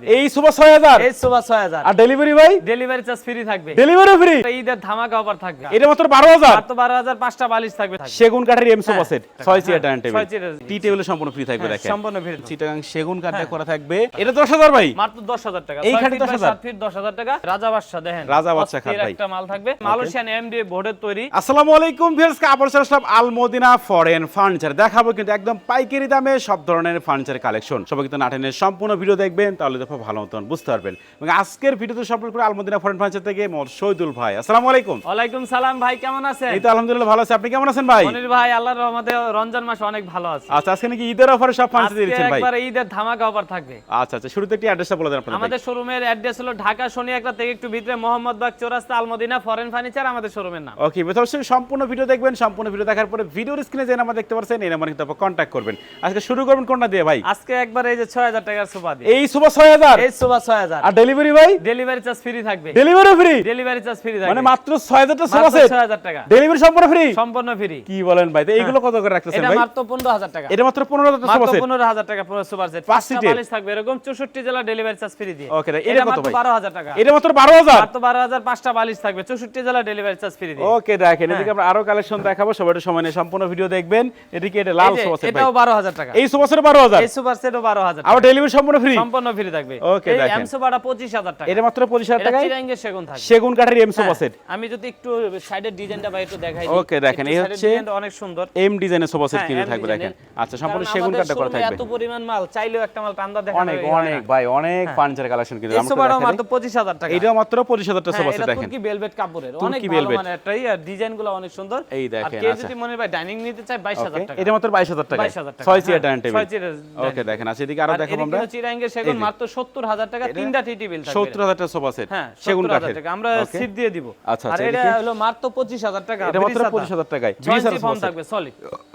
এই সুপার 6000 এই সুপার 6000 আর ডেলিভারি ভাই ডেলিভারি চার্জ ফ্রি থাকবে ডেলিভারি ফ্রি ঈদের ধামাকা অফার থাকবে এটা মাত্র 12000 মাত্র 12000 পাঁচটা বালিশ থাকবে সেগুন কাঠের এম sofa set 6 chair dining table 6 chair টি টেবিলে সম্পূর্ণ ফ্রি থাকবে দেখেন সম্পূর্ণ ফ্রি চিটাগাং সেগুন কাঠে করা থাকবে এটা 10000 ভাই মাত্র 10000 টাকা এই খাটে 10000 7 ফিট 10000 টাকা রাজা বাদশা দেখেন রাজা বাদশা খাট ভাই একটা মাল থাকবে মালয়েশিয়ান এমডিএ বোর্ডের তৈরি আসসালামু আলাইকুম ভিউয়ার্স কাপড় সব আল মদিনা ফরেন ফার্নিচার দেখাবো কিন্তু একদম পাইকারি দামে সব ধরনের ফার্নিচার কালেকশন সবাই কিন্তু নাটেনের সম্পূর্ণ ভিডিও দেখবেন তাহলে দেখো ভালো মতন বুঝতে পারবেন এবং আজকের ভিডিওতে সম্পর্ক করে আল মদিনা ফরেন ফার্নিচার থেকে মোহাম্মদ শহীদুল ভাই আসসালামু আলাইকুম ওয়ালাইকুম সালাম ভাই কেমন আছেন এই তো আলহামদুলিল্লাহ ভালো আছি আপনি কেমন আছেন ভাই মনির ভাই আল্লাহর রহমতে রমজান মাস অনেক ভালো আছে আচ্ছা আজকে নাকি ঈদের অফারে সব ফার্নিচার আজকে দিয়েছেন ভাই একবার ঈদের ধামাকা অফার থাকবে আচ্ছা আচ্ছা শুরুতে একটি অ্যাড্রেসটা বলে দেন আপনাদের আমাদের শোরুমের অ্যাড্রেস হলো ঢাকা শনি একটা থেকে একটু ভিতরে মোহাম্মদবাগ চৌরাস্তা আল মদিনা ফরেন ফার্নিচার আমাদের শোরুমের নাম ওকে অবশ্যই সম্পূর্ণ ভিডিও দেখবেন সম্পূর্ণ ভিডিও দেখার পরে ভিডিওর স্ক্রিনে যে নাম্বার দেখতে পাচ্ছেন এই নাম্বারে কিন্তু আপনি কন্টাক্ট করবেন আজকে শুরু করবেন কোনটা দিয়ে ভাই আজকে একবার এই যে 6000 টাকার সোফা দিয়ে এই সুপার 6000 এই সোফা 6000 আর ডেলিভারি ভাই ডেলিভারি চার্জ ফ্রি থাকবে delivery free delivery charge free থাকবে মানে মাত্র 6000 টা সোফা মাত্র সেট 6000 টাকা ডেলিভারি সম্পূর্ণ ফ্রি সম্পূর্ণ ফ্রি কি বলেন ভাই তো এইগুলো কত করে রাখতেছেন এটা ভাই মাত্র 15000 টাকা এটা মাত্র 15000 টা সোফা মাত্র সেট 15000 টাকা পুরো সুপার সেট 5 পাঁচটা সিটের। বালিশ থাকবে এরকম 64 জেলা ডেলিভারি চার্জ ফ্রি দিয়ে ওকে এটা কত মাত্র ভাই 12000 টাকা এটা মাত্র 12000 মাত্র 12000 পাঁচটা বালিশ থাকবে 64 জেলা ডেলিভারি চার্জ ফ্রি দিয়ে ওকে দেখেন এদিকে আমরা আরো কালেকশন দেখাবো সবাই একটু সময় নিয়ে সম্পূর্ণ ভিডিও দেখবেন এদিকে এটা লাল এই যে, সোফা সেট ভাই এটাও 12000 টাকা এই সোফা সেট 12000 এই সুপার সেটও 12000 আর ডেলিভারি সম্পূর্ণ ফ্রি সম্পূর্ণ ফ্রি থাকবে ওকে, এই দেখেন। এম সোফাটা 25000 টাকা এটা মাত্র 25000 এটা টাকায় চিরাঙ্গের সেগুন থাকবে সেগুন কাঠের এম সোফা সেট আমি যদি একটু সাইডের ডিজাইনটা ভাই একটু দেখাই দিই ওকে, দেখেন, একটু এই সাইডের হচ্ছে ডিজাইনটা অনেক সুন্দর এম ডিজাইনের সোফা সেট হ্যাঁ, কিন্তু M থাকবে দেখেন ডিজাইনের। আচ্ছা সম্পূর্ণ কারণ সেগুন আমাদের কাঠটা করা শোরুমে থাকবে এত পরিমাণ মাল চাইলেও একটা মাল টান্দা দেখা অনেক অনেক ভাই অনেক ফার্নিচার কালেকশন কিন্তু এই আমরা সোফাটাও দেখাই মাত্র 25000 টাকা এটা মাত্র 25000 টা হ্যাঁ, সোফা এটা সেট দেখেন তুর্কি ভেলভেট কাপড়ের তুর্কি অনেক ভালো velvet। মানে একটাই আর ডিজাইনগুলো অনেক সুন্দর এই আর দেখেন, কেউ আচ্ছা। যদি মনে হয় ডাইনিং নিতে চায় 22000 টাকা এটা মাত্র 22000 টাকা 22000 টাকা 6 চেয়ার হ্যাঁ, ডাইনিং টেবিল 6 চেয়ারের ওকে দেখেন আচ্ছা এদিকে আরো দেখাবো আমরা চিরাঙ্গের সেগুন মাত্র 70000 টাকা তিনটা টি টেবিল থাকবে 70000 টা সোফা সেট হ্যাঁ সেগুন 70000 কাঠের টাকা আমরা ওকে। সিট দিয়ে দিব আচ্ছা, আর আচ্ছা, এটা এদিকে? হলো মাত্র 25000 টাকা এটা মাত্র 25000 টাকায় 20 ফর্ম সোফা থাকবে সলিড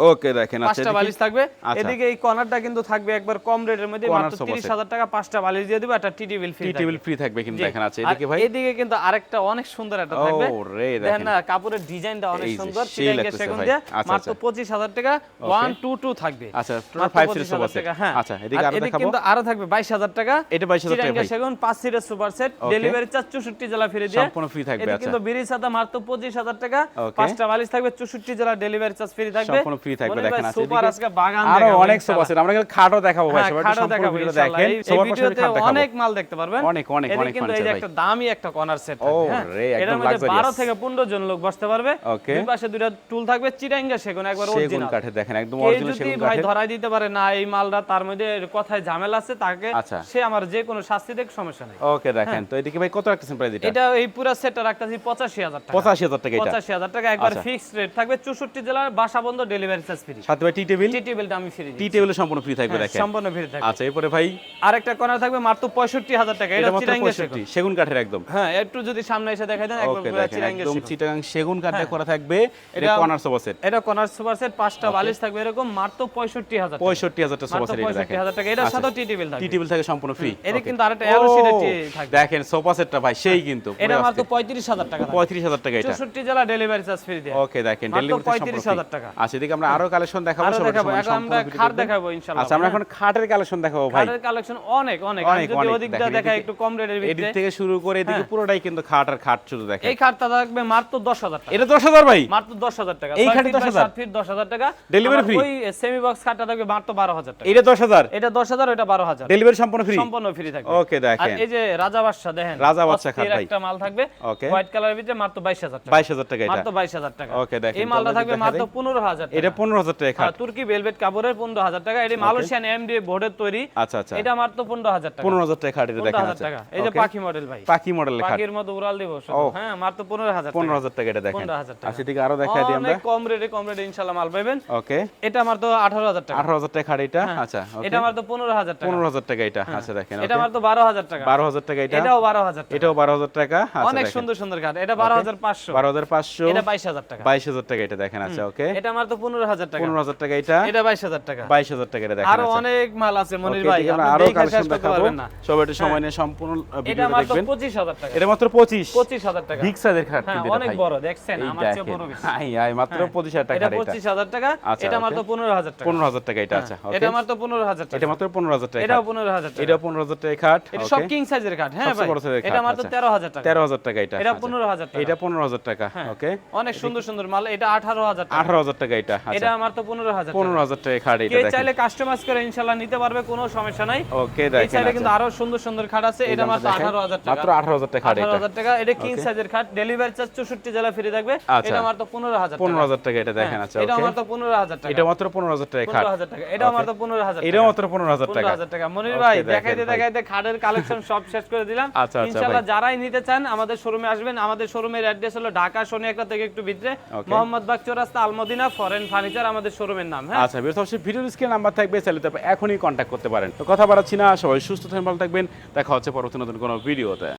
ওকে দেখেন আচ্ছা পাঁচটা বালিশ থাকবে আচ্ছা। এদিকে এই কর্নারটা কিন্তু থাকবে একবার কম রেটের মধ্যে Corner মাত্র sofa set। 30000 টাকা পাঁচটা বালিশ দিয়ে দিব একটা টি টেবিল ফ্রি টি টেবিল ফ্রি থাকবে কিন্তু দেখেন আচ্ছা আর এদিকে ভাই এদিকে কিন্তু আরেকটা অনেক সুন্দর একটা থাকবে ও রে দেখেন দেখেন না কাপড়ের ডিজাইনটা অনেক এই যে, সুন্দর সেই চিরাঙ্গের লাগতেছে সেগুন ভাই। দিয়ে আচ্ছা, মাত্র আচ্ছা। 25000 টাকা 122 থাকবে আচ্ছা টোটাল মাত্র 5 সিটের 25,000 সোফা সেট টাকা, হ্যাঁ আচ্ছা এদিকে আর আরো এদিকে দেখাবো কিন্তু আরো থাকবে 22000 টাকা এটা 22000 টাকা চিরাঙ্গের ভাই সেগুন 5 সিটের super set Okay। Delivery charge 64 জেলা ফ্রি দিয়ে সম্পূর্ণ ফ্রি থাকবে এদিকে আচ্ছা কিন্তু বিড়ি সাদা মাত্র 25000 টাকা Okay। পাঁচটা বালিশ থাকবে 64 জেলা ডেলিভারি চার্জ ফ্রি থাকবে সম্পূর্ণ ফ্রি থাকবে মনির ভাই, দেখেন আচ্ছা সুপার এদিকে আজকে বাগান আরো দেখাবো অনেক সোফা ইনশাআল্লাহ। সেট আমরা কিন্তু খাটও দেখাবো ভাই হ্যাঁ, সবাই একটু খাটও সম্পূর্ণ দেখাবো ভিডিও ইনশাআল্লাহ। দেখেন এই সবার পাশে ভিডিওতে খাট দেখাবো অনেক মাল দেখতে পারবেন অনেক, অনেক, এদিকে অনেক কিন্তু এই যে furniture একটা দামি একটা কর্নার সেট ও হ্যাঁ রে, একদম এটার মধ্যে luxurious। 12 থেকে 15 জন লোক বসতে পারবে Okay। দুই পাশে দুইটা টুল থাকবে চিরাঙ্গা সেগুন একবার সেগুন অরিজিনাল কাঠে দেখেন একদম কেউ অরিজিনাল যদি সেগুন ভাই কাঠে ধরাই দিতে পারে না এই মালটা তার মধ্যে কথায় ঝামেলা আছে তাকে আচ্ছা। সে আমার যে কোনো শাস্তি দেখ সমস্যা নাই ওকে দেখেন তো এদিকে ভাই কত রাখতেছেন প্রাইস এটা এটা এই পুরো সেটটা রাখতাছি 85000 টাকা 85000 টাকা এটা 85000 টাকা একবার আচ্ছা। ফিক্সড রেট থাকবে 64 জেলার বাসা বন্ধ ডেলিভারি চার্জ ফ্রি সাথে ভাই টি টেবিল টি টেবিলটা আমি ফ্রি টি টেবিলে সম্পূর্ণ ফ্রি থাকবে দেখেন সম্পূর্ণ ফ্রি থাকবে আচ্ছা এরপরে ভাই আরেকটা কর্নার থাকবে মাত্র 65000 টাকা এটা এটা মাত্র চিরাঙ্গা 65 সেগুন কাঠের একদম হ্যাঁ একটু যদি সামনে এসে দেখাই দেন একবার ওকে পুরো দেখেন চিরাঙ্গা একদম চিটাগাং সেগুন কাঠে করা থাকবে এটা এটা- কর্নার সোফা সেট এটা কর্নার সুপার সেট পাঁচটা বালিশ থাকবে এরকম মাত্র 65000 টাকা 65000 টা সোফা মাত্র সেট এটা দেখেন 65000 টাকা এটার সাথে টি টেবিল টি থাকবে টেবিল থাকে সম্পূর্ণ ফ্রি এদিকে কিন্তু আরেকটা এলো সিডে থাকবে দেখেন সোফা সেটটা ভাই সেই কিন্তু এটা মাত্র 35000 টাকা থাকবে। 35000 টাকা এটা 64 জেলা ডেলিভারি চার্জ ফ্রি দিয়ে ওকে দেখেন মাত্র ডেলিভারি 35,000 টাকা। আচ্ছা এদিকে আমরা আরো কালেকশন দেখাবো আরো সবার দেখাবো সময় এখন আমরা সম্পূর্ণ ভিডিও খাট দেখবেন। দেখাবো ইনশাআল্লাহ আচ্ছা আমরা এখন খাটের কালেকশন দেখাবো ভাই খাটের কালেকশন অনেক অনেক আমি অনেক, যদি অনেক ওদিকটা দেখেন, দেখাই এদিকে- একটু কম রেটের এদিক ভিতরে থেকে শুরু করে এদিকে পুরোটাই কিন্তু খাট আর খাট শুধু দেখেন এই খাটটা থাকবে মাত্র 10000 টাকা এটা 10000 ভাই মাত্র 10000 টাকা এই খাটে 10,000 7 ফিট 10000 টাকা Delivery আমার free? ওই সেমি বক্স খাটটা থাকবে মাত্র 12000 টাকা এটা 10000 এটা 10000 এটা 12000 ডেলিভারি সম্পূর্ণ ফ্রি সম্পূর্ণ ফ্রি থাকবে ওকে আর দেখেন এই যে রাজা বাদশা দেখেন রাজা বাদশা খাট অস্থির ভাই। একটা মাল থাকবে ওকে হোয়াইট কালারের ভিতরে মাত্র 22000 টাকা 22000 টাকা এটা মাত্র 22000 টাকা ওকে দেখেন এই মালটা তো আমরা থাকবে দেখা মাত্র দেই। 15000 টাকা এটা 15000 টাকা খাট তুর্কি ভেলভেট কাপড়ের 15000 টাকা এটা মালয়েশিয়ান এমডিএ বোর্ডের তৈরি আচ্ছা আচ্ছা এটা মাত্র 15000 টাকা 15000 টাকা খাট এটা দেখেন 15000 আচ্ছা টাকা এই যে Okay। পাখি মডেল ভাই পাখি মডেলের খাট পাখির মতো উড়াল দিব শুধু। হ্যাঁ মাত্র 15000 টাকা 15000 টাকা এটা দেখেন 15000 টাকা। আচ্ছা এদিকে আরো দেখাই দিই আমরা অনেক কম রেটে ইনশাআল্লাহ মাল পাবেন ওকে এটা মাত্র 18000 টাকা 18000 টাকা খাট এটা আচ্ছা ওকে এটা মাত্র 15000 টাকা 15000 টাকা এটা আচ্ছা দেখেন এটা ওকে মাত্র 12000 টাকা 12000 টাকা এটা এটাও 12000 টাকা এটাও 12000 টাকা আচ্ছা অনেক দেখেন সুন্দর সুন্দর কাঠ এটা 12500 12500 এটা 22000 টাকা 22000 টাকা এটা দেখেন আচ্ছা ওকে এটা মাত্র 15000 টাকা 15000 টাকা এটা এটা 22000 টাকা 22000 টাকা এটা দেখেন আরো আচ্ছা অনেক মাল আছে মনির Okay, ভাই এদিকে আমরা আপনি আরো দেখে শেষ কালেকশন করতে দেখাবো পারবেন না সবাই একটু সময় নিয়ে সম্পূর্ণ এটা ভিডিও মাত্র দেখবেন 25000 টাকা এটা মাত্র 25000 টাকা বিগ সাইজের খাট হ্যাঁ কিন্তু এটা অনেক ভাই বড় দেখছেন এই আমার চেয়ে দেখেন। বড় বেশি আই আই মাত্র 25000 টাকা এটা এটা 25000 টাকা আচ্ছা, এটা okay। মাত্র 15000 টাকা 15000 টাকা এটা আচ্ছা ওকে এটা মাত্র 15000 টাকা এটা মাত্র 15000 টাকা এটাও 15000 টাকা এটাও 15,000 টাকা খাট এটা সব কিং সাইজের খাট। হ্যাঁ ভাই, এটা মাত্র 13,000 টাকা। 13,000 টাকা এটা। এটা 15,000 টাকা। এটা 15,000 টাকা। ওকে, অনেক সুন্দর সুন্দর মাল। এটা 18,000 টাকা। 18,000 টাকা এটা। এটা মাত্র 15,000 টাকা। 15,000 টাকা খাট এটা কে দেখেন। চাইলে কাস্টমাইজ করে ইনশাআল্লাহ নিতে পারবে, কোনো সমস্যা নাই। ওকে, এই দেখেন চাইলে কিন্তু আরো সুন্দর সুন্দর খাট আছে। এটা মাত্র 18,000 টাকা। মাত্র 18,000 টাকা খাট এটা। 18,000 টাকা। এটা কিং সাইজের খাট, ডেলিভারি চার্জ 64 জেলা ফ্রি থাকবে। এটা মাত্র 15,000 টাকা। 15,000 টাকা এটা দেখেন। আচ্ছা, এটা ওকে, মাত্র 15,000 টাকা। এটা মাত্র 15,000 টাকা খাট। 15,000 টাকা। এটা মাত্র 15,000 টাকা। এটা মাত্র 15,000 টাকা। 15,000 টাকা। মনির ভাই, দেখাইতে দেখাইতে খাটের কালেকশন সব শেষ করে দিলাম। আচ্ছা, আচ্ছা ইনশাআল্লাহ যারাই নিতে চান আমাদের শোরুমে আসবেন। আমাদের শোরুমের অ্যাড্রেস হলো ঢাকা শনি একটা থেকে একটু ভিতরে, মোহাম্মদবাগ চৌরাস্তা, আলমদিনা ফরেন ফার্নিচার আমাদের শোরুমের নাম। হ্যাঁ, আচ্ছা, ভিউয়ার্স, অবশ্যই ভিডিওর স্ক্রিনে নাম্বার থাকবে, চাইলে তারপর এখনই কন্ট্যাক্ট করতে পারেন। তো কথা বাড়াচ্ছি না, সবাই সুস্থ থাকবেন, ভালো থাকবেন। দেখা হচ্ছে পরবর্তী নতুন কোনো ভিডিওতে।